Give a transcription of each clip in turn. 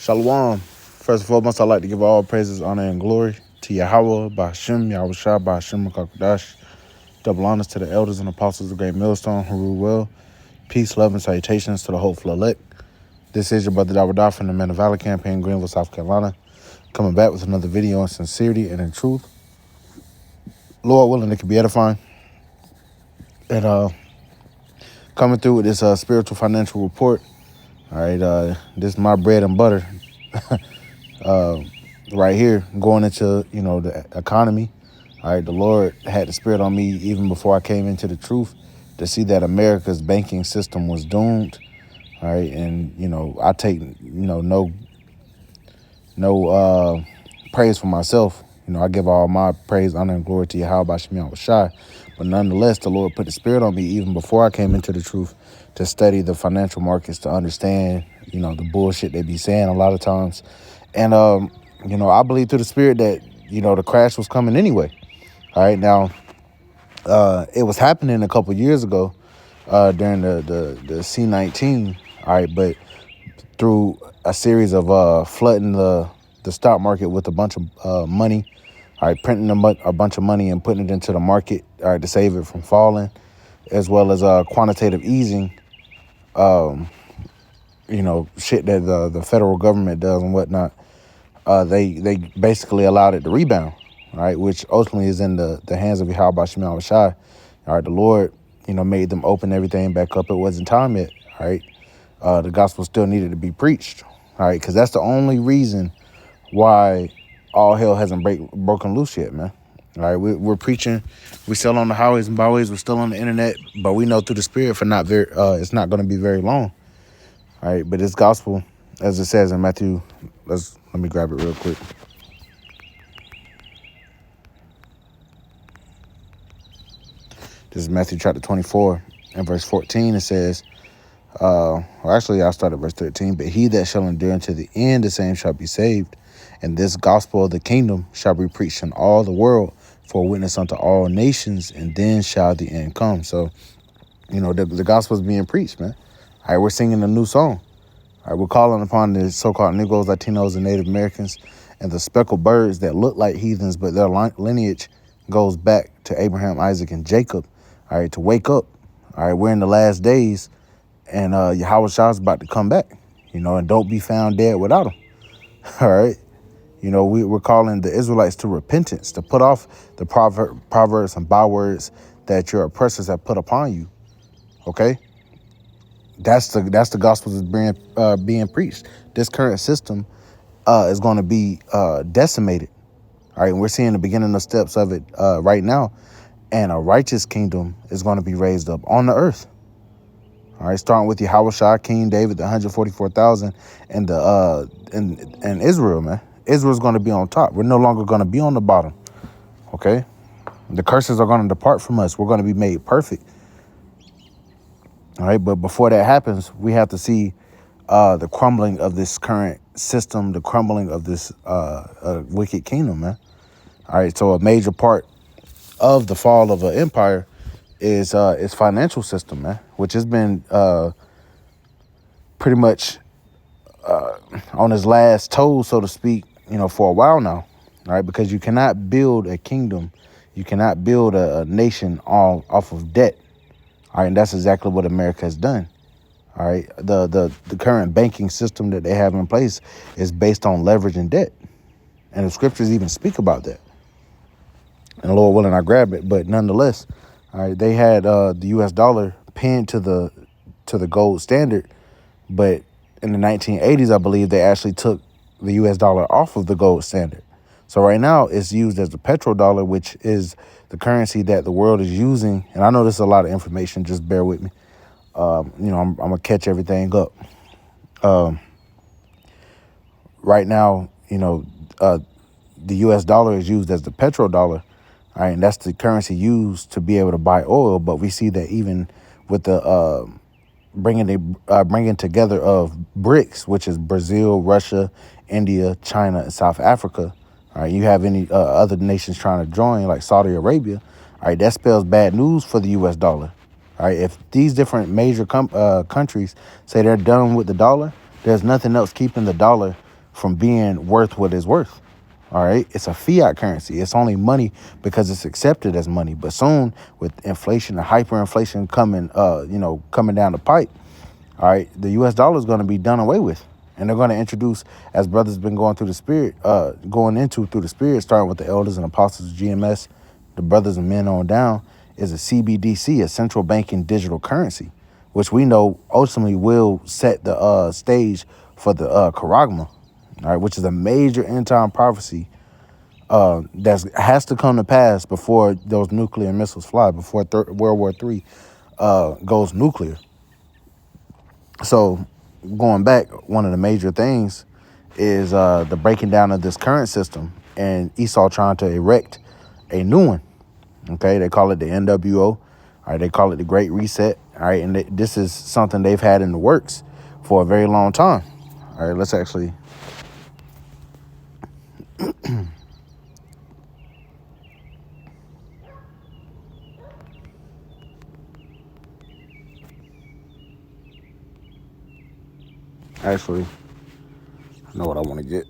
Shalom. First and foremost, I'd like to give all praises, honor, and glory to Yahweh, Ba'ashem, Yahweh Shai, Ba'ashem, Makakodash. Double honors to the elders and apostles of Great Millstone who rule well. Peace, love, and salutations to the hopeful elect. This is your brother Dawadah from the Men of Valor campaign, Greenville, South Carolina. Coming back with another video on sincerity and in truth. Lord willing, it can be edifying. And coming through with this spiritual financial report. All right, this is my bread and butter. Right here, going into, the economy. All right, the Lord had the spirit on me even before I came into the truth to see that America's banking system was doomed. All right, and, I take, no praise for myself. I give all my praise, honor, and glory to Yahweh Ba'ashem Yahweh Shai. But nonetheless, the Lord put the spirit on me even before I came into the truth to study the financial markets, to understand, the bullshit they be saying a lot of times. And, I believe through the spirit that, the crash was coming anyway. All right, now, it was happening a couple years ago during the C-19. All right, but through a series of flooding the stock market with a bunch of money, all right, printing a bunch of money and putting it into the market, all right, to save it from falling, as well as quantitative easing, shit that the federal government does and whatnot. They basically allowed it to rebound, all right, which ultimately is in the hands of Yahweh Ba'ashem Yahweh Shai. All right, the Lord, made them open everything back up. It wasn't time yet, all right. The gospel still needed to be preached, all right, because that's the only reason why all hell hasn't broken loose yet, man. All right, we're preaching. We still on the highways and byways. We're still on the internet, but we know through the spirit for it's not going to be very long. All right, but this gospel, as it says in Matthew, let me grab it real quick. This is Matthew chapter 24 and verse 14. It says, actually, I'll start at verse 13. But he that shall endure unto the end, the same shall be saved. And this gospel of the kingdom shall be preached in all the world for a witness unto all nations, and then shall the end come. So, the gospel is being preached, man. All right, we're singing a new song. All right, we're calling upon the so-called Negroes, Latinos, and Native Americans, and the speckled birds that look like heathens, but their lineage goes back to Abraham, Isaac, and Jacob. All right, to wake up. All right, we're in the last days, and Yahweh Shah is about to come back, and don't be found dead without him. All right. We're calling the Israelites to repentance, to put off the proverbs and bywords that your oppressors have put upon you. Okay, that's the gospel that's being preached. This current system is going to be decimated. All right, and we're seeing the beginning of steps of it right now, and a righteous kingdom is going to be raised up on the earth. All right, starting with Yahweh Shai, King David, the 144,000, and and Israel, man. Israel's going to be on top. We're no longer going to be on the bottom. Okay? The curses are going to depart from us. We're going to be made perfect. All right, but before that happens, we have to see the crumbling of this current system, the crumbling of this wicked kingdom, man. All right, so a major part of the fall of an empire is its financial system, man, which has been pretty much on his last toes, so to speak, for a while now. All right, because you cannot build a kingdom, you cannot build a nation all off of debt. All right, and that's exactly what America has done. All right, the current banking system that they have in place is based on leverage and debt, and the scriptures even speak about that. And Lord willing, I grab it, but nonetheless, all right, they had the U.S. dollar pinned to the gold standard, but in the 1980s, I believe they actually took the U.S. dollar off of the gold standard. So right now it's used as the petrodollar, which is the currency that the world is using. And I know this is a lot of information. Just bear with me. I'm going to catch everything up. Right now, the U.S. dollar is used as the petrodollar. All right, and that's the currency used to be able to buy oil. But we see that even with the bringing together of BRICS, which is Brazil, Russia, India, China, and South Africa. All right, you have any other nations trying to join, like Saudi Arabia. All right, that spells bad news for the U.S. dollar. All right, if these different major countries say they're done with the dollar, there's nothing else keeping the dollar from being worth what it's worth. All right, it's a fiat currency. It's only money because it's accepted as money. But soon, with inflation and hyperinflation coming, coming down the pipe, all right, the U.S. dollar is going to be done away with, and they're going to introduce, as brothers been going through the spirit, through the spirit, starting with the elders and apostles of GMS, the brothers and men on down, is a CBDC, a central banking digital currency, which we know ultimately will set the stage for the charagma, all right, which is a major end time prophecy that has to come to pass before those nuclear missiles fly, before World War III goes nuclear. So going back, one of the major things is the breaking down of this current system and Esau trying to erect a new one. Okay, they call it the NWO. All right, they call it the Great Reset. All right, and this is something they've had in the works for a very long time. All right, let's actually. Actually, I know what I want to get.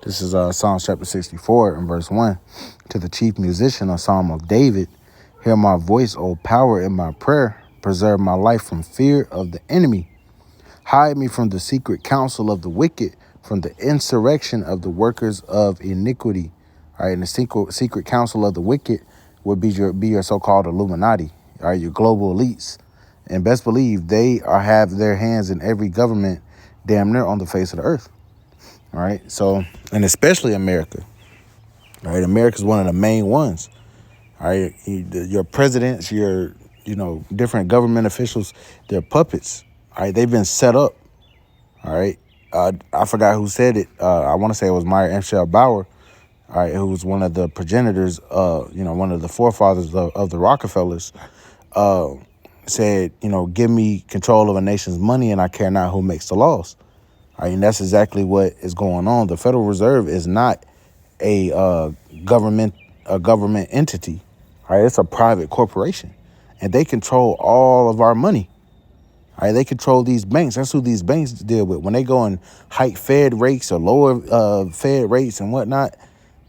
This is Psalms chapter 64 and verse 1. To the chief musician, a psalm of David. Hear my voice, O power, in my prayer. Preserve my life from fear of the enemy. Hide me from the secret counsel of the wicked, from the insurrection of the workers of iniquity. All right, and the secret counsel of the wicked would be your so-called Illuminati. All right, your global elites. And best believe they have their hands in every government damn near on the face of the earth. All right, so, and especially America. All right, America's one of the main ones. All right, your presidents, your different government officials, they're puppets. All right, they've been set up. All right, I forgot who said it. I want to say it was Meyer Amschel Bauer. All right, who was one of the progenitors, one of the forefathers of the Rockefellers. Said, give me control of a nation's money, and I care not who makes the laws. I mean, that's exactly what is going on. The Federal Reserve is not a government entity. All right, it's a private corporation, and they control all of our money. All right, they control these banks. That's who these banks deal with. When they go and hike Fed rates or lower Fed rates and whatnot,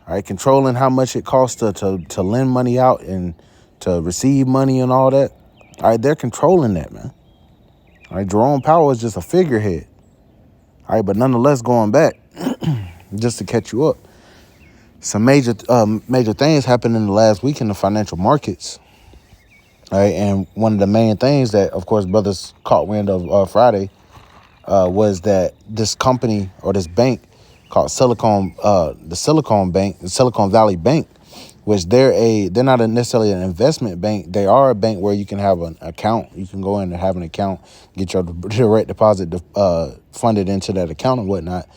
all right, controlling how much it costs to lend money out and to receive money and all that. All right, they're controlling that, man. All right, Jerome Powell is just a figurehead. All right, but nonetheless, going back, just to catch you up, some major things happened in the last week in the financial markets. All right, and one of the main things that, of course, brothers caught wind of Friday was that this company or this bank called Silicon Valley Bank, which they're not necessarily an investment bank. They are a bank where you can have an account. You can go in and have an account, get your direct deposit funded into that account and whatnot.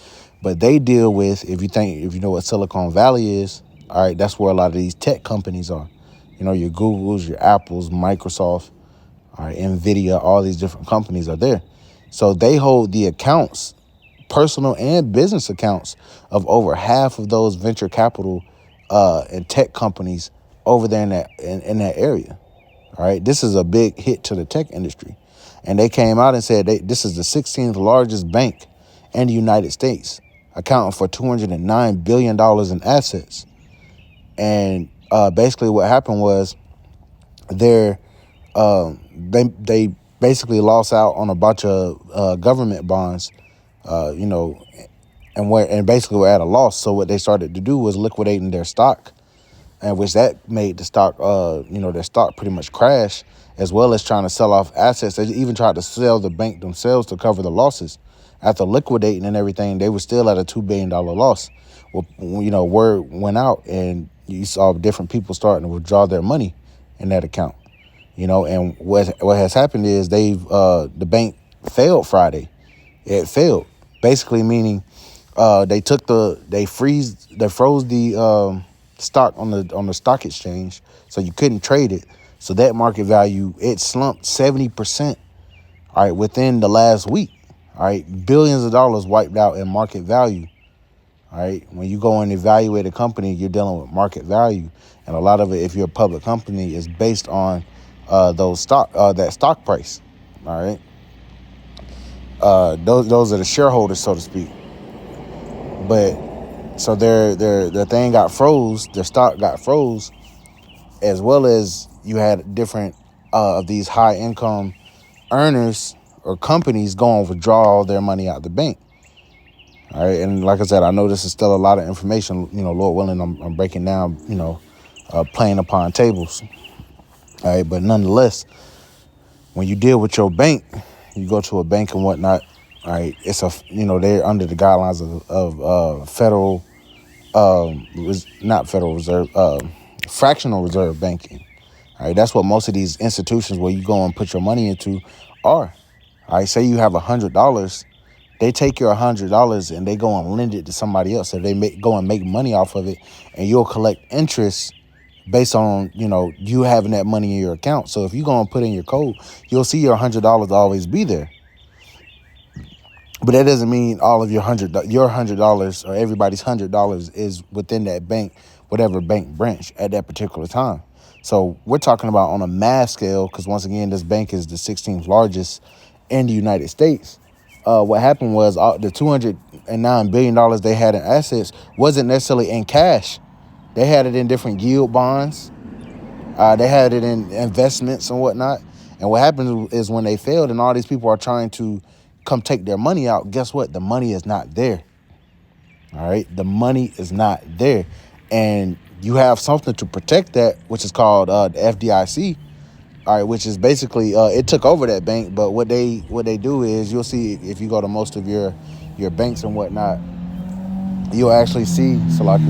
But they deal with, if you know what Silicon Valley is, all right, that's where a lot of these tech companies are. Your Googles, your Apples, Microsoft, all right, NVIDIA, all these different companies are there. So they hold the accounts, personal and business accounts, of over half of those venture capital and tech companies over there in that area. All right, this is a big hit to the tech industry, and they came out and said this is the 16th largest bank in the United States, accounting for $209 billion in assets. And basically, what happened was they basically lost out on a bunch of government bonds, and basically were at a loss. So what they started to do was liquidating their stock, and which that made the stock, their stock pretty much crash, as well as trying to sell off assets. They even tried to sell the bank themselves to cover the losses. After liquidating and everything, they were still at a $2 billion loss. Well, word went out, and you saw different people starting to withdraw their money in that account. And what has happened is the bank failed Friday. It failed, basically meaning They froze the stock on the stock exchange, so you couldn't trade it. So that market value, it slumped 70%. All right, within the last week. All right, billions of dollars wiped out in market value. All right, when you go and evaluate a company, you're dealing with market value, and a lot of it, if you're a public company, is based on that stock price. All right, those are the shareholders, so to speak. But so their thing got froze, their stock got froze, as well as you had different of these high income earners or companies going to withdraw all their money out the bank. All right, and like I said, I know this is still a lot of information. Lord willing, I'm breaking down. Playing upon tables. All right, but nonetheless, when you deal with your bank, you go to a bank and whatnot. All right, it's they're under the guidelines of federal, not Federal Reserve, fractional reserve banking. All right, that's what most of these institutions where you go and put your money into are. All right, say you have $100, they take your $100 and they go and lend it to somebody else. So they go and make money off of it, and you'll collect interest based on you having that money in your account. So if you go and put in your code, you'll see your $100 always be there. But that doesn't mean all of your $100 or everybody's $100 is within that bank, whatever bank branch at that particular time. So we're talking about on a mass scale, because once again, this bank is the 16th largest in the United States. What happened was the $209 billion they had in assets wasn't necessarily in cash. They had it in different yield bonds. They had it in investments and whatnot. And what happens is when they failed and all these people are trying to come take their money out, guess what? The money is not there. All right? The money is not there. And you have something to protect that, which is called the FDIC. All right, which is basically it took over that bank. But what they do is, you'll see if you go to most of your banks and whatnot, you'll actually see, Salaki,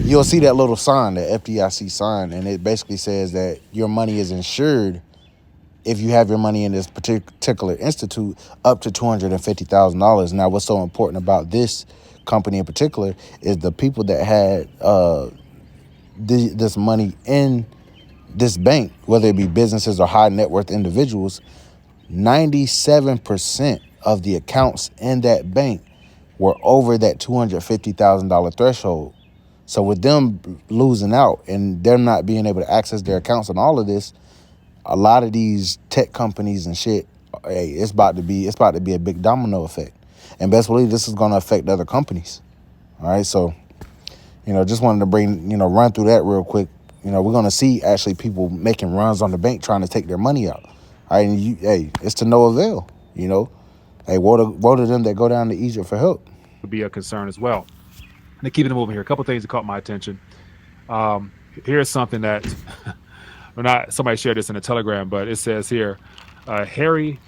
you'll see that little sign, the FDIC sign, and it basically says that your money is insured if you have your money in this particular institute up to $250,000. Now, what's so important about this company in particular is the people that had this money in this bank, whether it be businesses or high net worth individuals, 97% of the accounts in that bank were over that $250,000 threshold. So with them losing out and them not being able to access their accounts and all of this, a lot of these tech companies and shit, hey, it's about to be a big domino effect. And best believe this is going to affect other companies. All right, so just wanted to run through that real quick. We're going to see actually people making runs on the bank trying to take their money out. All right, and it's to no avail. Hey, woe to them that go down to Egypt for help. Would be a concern as well. Now, keeping it moving here, a couple of things that caught my attention. Here's something that, somebody shared this in a Telegram, but it says here, Harry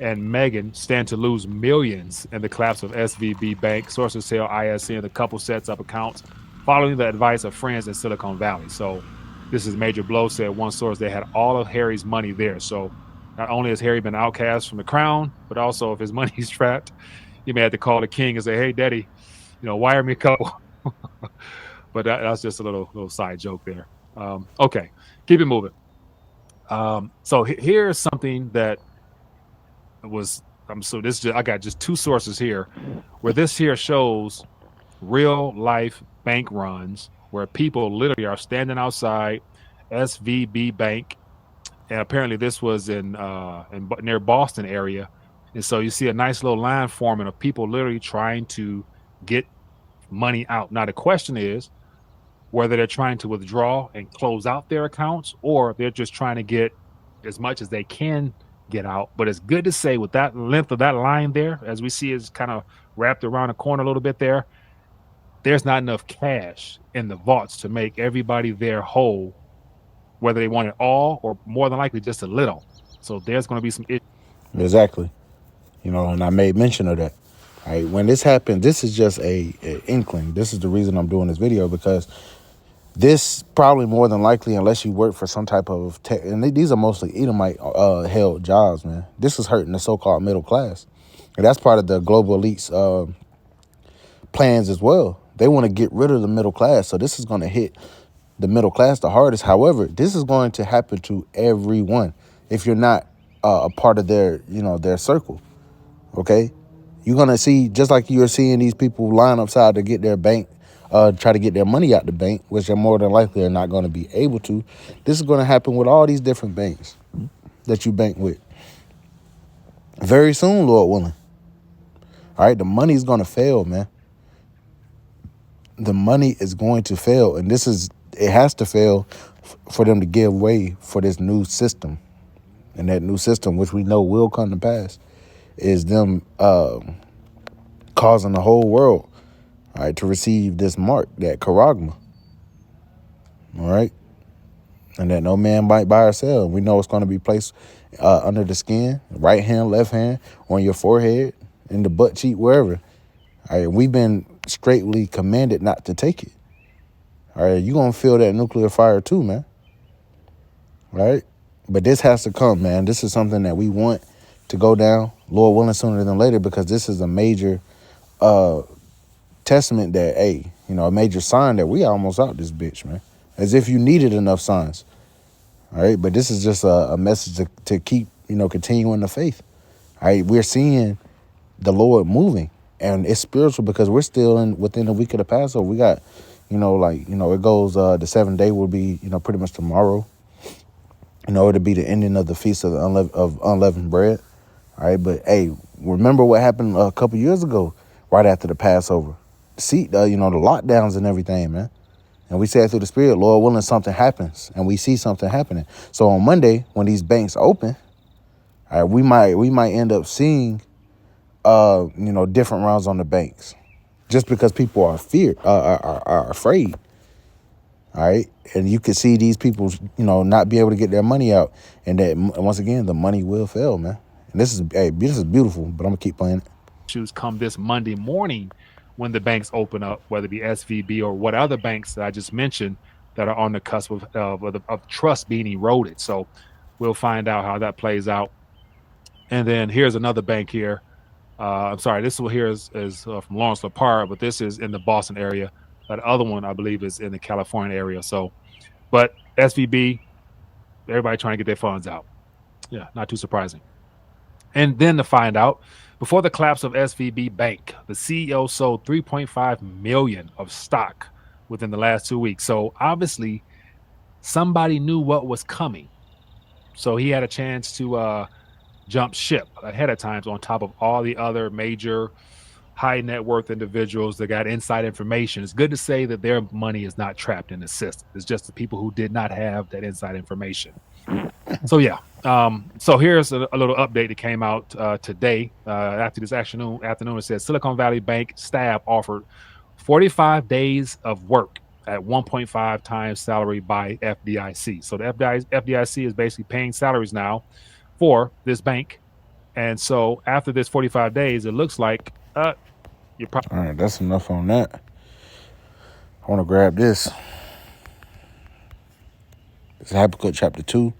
and Meghan stand to lose millions in the collapse of SVB Bank. Sources tell ISN the couple sets up accounts following the advice of friends in Silicon Valley. So this is major blow, said one source. They had all of Harry's money there. So not only has Harry been outcast from the crown, but also if his money's trapped, he may have to call the king and say, hey, daddy, wire me a couple. But that's just a little side joke there. Okay, keep it moving. So here's something that was, I got just two sources here where this here shows real life bank runs where people literally are standing outside SVB Bank. And apparently this was in near Boston area. And so you see a nice little line forming of people literally trying to get money out. Now, the question is whether they're trying to withdraw and close out their accounts or they're just trying to get as much as they can get out. But it's good to say with that length of that line there, as we see is kind of wrapped around the corner a little bit there, there's not enough cash in the vaults to make everybody there whole, whether they want it all or more than likely just a little. So there's going to be some issues. Exactly. And I made mention of that. All right, when this happened, this is just a inkling. This is the reason I'm doing this video, because this probably more than likely, unless you work for some type of tech, and these are mostly Edomite held jobs, man. This is hurting the so-called middle class. And that's part of the global elites plans as well. They want to get rid of the middle class. So this is going to hit the middle class the hardest. However, this is going to happen to everyone if you're not a part of their, their circle. Okay, you're gonna see, just like you're seeing these people line upside to get their bank, try to get their money out the bank, which they're more than likely are not going to be able to. This is going to happen with all these different banks that you bank with. Very soon, Lord willing. All right, the money's going to fail, man. The money is going to fail, and it has to fail for them to give way for this new system. And that new system, which we know will come to pass, is them causing the whole world, all right, to receive this mark, that charagma. All right, and that no man might buy or sell. We know it's going to be placed under the skin, right hand, left hand, on your forehead, in the butt cheek, wherever. All right, we've been straightly commanded not to take it. All right, you're going to feel that nuclear fire too, man. All right, but this has to come, man. This is something that we want to go down, Lord willing, sooner than later, because this is a major testament that, hey, a major sign that we almost out this bitch, man. As if you needed enough signs. All right, but this is just a message to keep, continuing the faith. All right, we're seeing the Lord moving, and it's spiritual because we're still within the week of the Passover. We got, it goes, the 7th day will be, pretty much tomorrow. It'll be the ending of the Feast of Unleavened Bread. All right, but hey, remember what happened a couple years ago, right after the Passover. See, the lockdowns and everything, man. And we said through the Spirit, Lord willing, something happens, and we see something happening. So on Monday, when these banks open, all right, we might end up seeing, different rounds on the banks, just because people are are afraid. All right, and you can see these people, not be able to get their money out, and that once again the money will fail, man. And this is beautiful, but I'm gonna keep playing it. Issues come this Monday morning when the banks open up, whether it be SVB or what other banks that I just mentioned that are on the cusp of trust being eroded. So we'll find out how that plays out. And then here's another bank here. I'm sorry, this one here is from Lawrence Lepard, but this is in the Boston area. That other one, I believe, is in the California area. So, but SVB, everybody trying to get their funds out. Yeah, not too surprising. And then to find out, before the collapse of SVB Bank, the CEO sold 3.5 million of stock within the last 2 weeks. So obviously, somebody knew what was coming. So he had a chance to jump ship ahead of time on top of all the other major high net worth individuals that got inside information. It's good to say that their money is not trapped in the system. It's just the people who did not have that inside information. So yeah. So here's a little update that came out today after this afternoon. It says Silicon Valley Bank staff offered 45 days of work at 1.5 times salary by FDIC. So the FDIC is basically paying salaries now for this bank. And so after this 45 days, it looks like you're probably... All right, that's enough on that. I want to grab this. It's Habakkuk chapter 2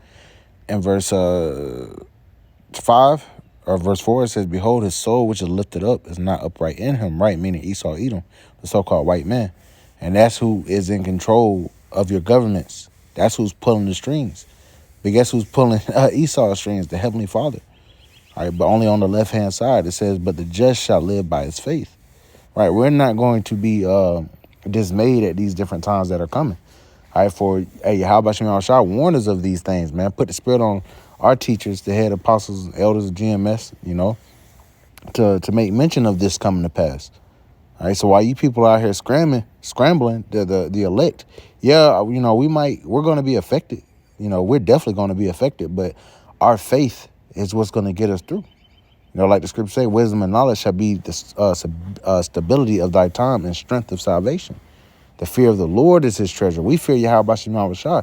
and verse 5 or verse 4. It says, behold, his soul which is lifted up is not upright in him, right? Meaning Esau, Edom, the so-called white man. And that's who is in control of your governments. That's who's pulling the strings. But guess who's pulling Esau's strings? The Heavenly Father. All right, but only on the left-hand side. It says, but the just shall live by his faith. Right, we're not going to be dismayed at these different times that are coming. All right, how about Shemar Shah warn us of these things, man? Put the spirit on our teachers, the head apostles, elders of GMS, to make mention of this coming to pass. All right, so while you people out here scrambling, the elect, yeah, we're going to be affected. We're definitely going to be affected, but our faith is what's going to get us through. Like the scripture say, wisdom and knowledge shall be the stability of thy time and strength of salvation. The fear of the Lord is his treasure. We fear Yahweh Shema Shah.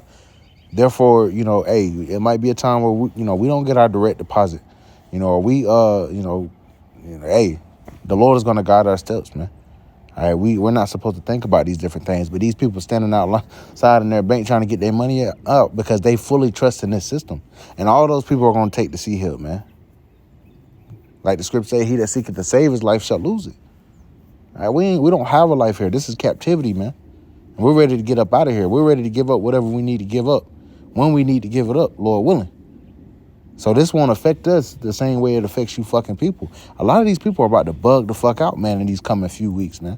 Therefore, hey, it might be a time where we don't get our direct deposit. Hey, the Lord is going to guide our steps, man. All right, we're not supposed to think about these different things, but these people standing outside in their bank trying to get their money out because they fully trust in this system. And all those people are going to take the Sea Hill, man. Like the scripture say, he that seeketh to save his life shall lose it. All right, we don't have a life here. This is captivity, man. And we're ready to get up out of here. We're ready to give up whatever we need to give up when we need to give it up, Lord willing. So this won't affect us the same way it affects you fucking people. A lot of these people are about to bug the fuck out, man, in these coming few weeks, man.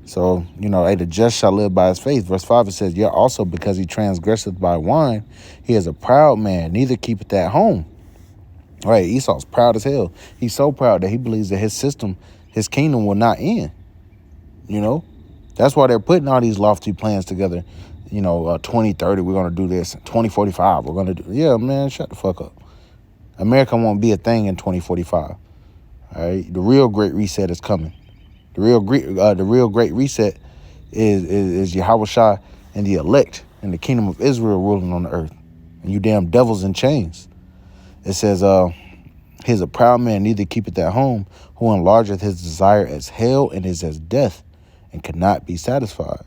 So, hey, the just shall live by his faith. Verse 5, it says, yet also because he transgresseth by wine, he is a proud man, neither keepeth at home. All right, Esau's proud as hell. He's so proud that he believes that his system, his kingdom will not end. That's why they're putting all these lofty plans together. 2030, we're going to do this. 2045, we're going to do. Yeah, man, shut the fuck up. America won't be a thing in 2045. All right, the real great reset is coming. The real great reset is Yahushua and the elect and the kingdom of Israel ruling on the earth. And you damn devils in chains. It says, he is a proud man, neither keepeth at home, who enlargeth his desire as hell and is as death, and cannot be satisfied,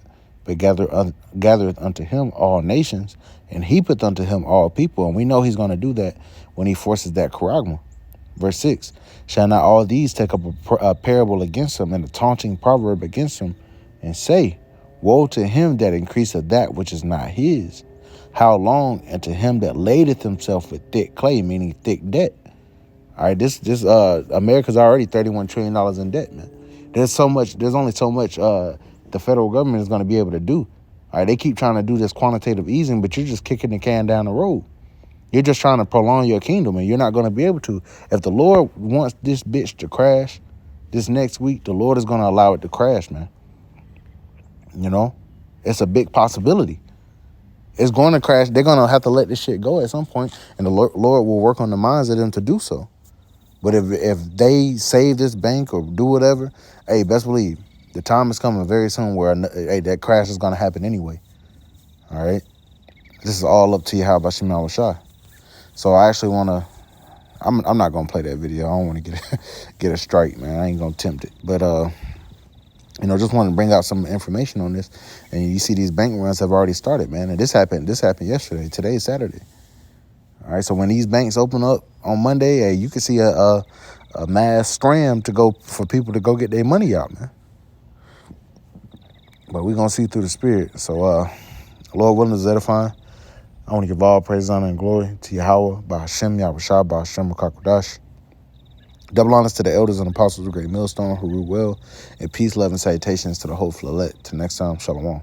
but gathereth unto him all nations, and heapeth unto him all people. And we know he's going to do that when he forces that charagma. Verse 6, shall not all these take up a parable against him, and a taunting proverb against him, and say, woe to him that increaseth that which is not his. How long? And to him that ladeth himself with thick clay, meaning thick debt. All right, this America's already $31 trillion in debt, man. There's only so much the federal government is going to be able to do. All right, they keep trying to do this quantitative easing, but you're just kicking the can down the road. You're just trying to prolong your kingdom, and you're not going to be able to. If the Lord wants this bitch to crash this next week, the Lord is going to allow it to crash, man. It's a big possibility. It's going to crash. They're going to have to let this shit go at some point, and the Lord will work on the minds of them to do so. But if they save this bank or do whatever, hey, best believe the time is coming very soon where, hey, that crash is going to happen anyway. All right? This is all up to you, how about Shema Shai. So I actually want to, I'm not going to play that video. I don't want to get a strike, man. I ain't going to tempt it. But, just want to bring out some information on this. And you see these bank runs have already started, man. And this happened yesterday. Today is Saturday. All right, so when these banks open up on Monday, hey, you can see a mass scram for people to go get their money out, man. But we're going to see through the spirit. So, Lord willing is edifying. I want to give all praise, honor, and glory to Yahweh, by Hashem, Yahushua, by Hashem, Kakodash. Double honors to the elders and apostles of Great Millstone who rule well, and peace, love, and salutations to the whole elect. Till next time, Shalom.